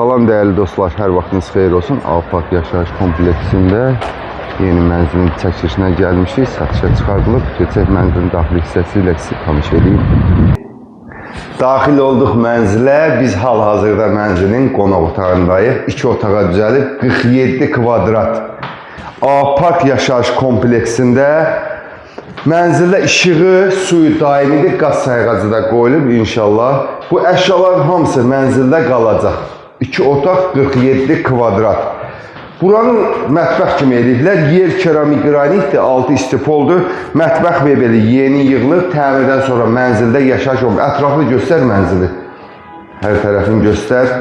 Salam değerli dostlar, hər vaxtınız xeyir olsun. Alpak Yaşayış kompleksində yeni mənzilin çəkilişinə gəlmişik. Satışa çıxardılıb. Keçək mənzilin daxili hissəsi ilə sizi tanış edeyim. Daxil olduq mənzilə. Biz hal-hazırda mənzilin qonaq otağındayıq. 2 otağa düzəlib 47 kvadrat Alpak Yaşayış kompleksində mənzildə işığı, suyu daimidir, qaz sayğacı da qoyulub inşallah. Bu əşyaların hamısı mənzildə qalacaq. 2 otaq 47 kvadrat. Buranın mətbəx kimi eləyiblər. Yer keramik qranitdir, altı istipoldur. Mətbəx mebeli yeni yığılıb, təmirdən sonra mənzildə yaşayış olub. Ətraflı göstər mənzili. Hər tərəfini göstər.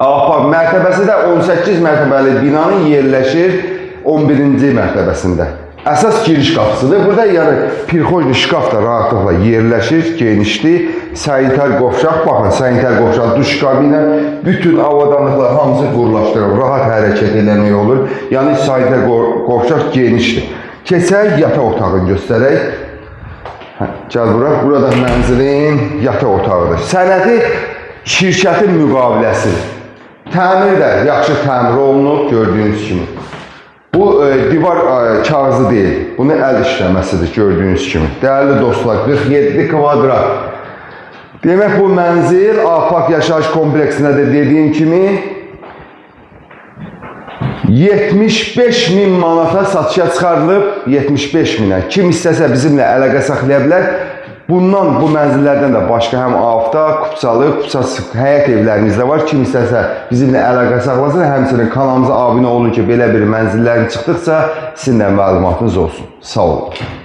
Alpak mərtəbəsi də 18 mərtəbəli binanın yerləşir 11-ci mərtəbəsində. Əsas giriş qapısıdır. Burada yəni pirxojlu şkaf da rahatlıqla yerləşir, genişdir. Sanitar qovşaq, baxın, sanitar qovşaq, duş kabinə, bütün avadanlıqlar hamısı qurlaşdırılır, rahat hərəkət eləmək olur. Yəni sanitar qovşaq genişdir. Keçək yataq otağını göstərək. Gəl bura, burada mənzilin yataq otağıdır. Sənədi şirkətin müqaviləsidir. Təmir də yaxşı təmir olunub, gördüyünüz kimi. Bu divar kağızı deyil, bunu əl işləməsidir, gördüyünüz kimi. Değerli dostlar, 47 kvadrat. Demək bu mənzil Alpak Yaşayış kompleksində də dediyim kimi 75.000 manata satışa çıxarılıb, 75.000'ə. Kim istəsə bizimlə əlaqə saxlaya bilər. Bundan, bu mənzillərdən də başqa həm Afta, Kupçalı, Kupçası həyət evlərimizdə var. Kim istəsə bizimlə əlaqə saxlasın. Həmçinin kanalımıza abunə olun ki, belə bir mənzillərin çıxdıqca sizin də məlumatınız olsun. Sağ olun.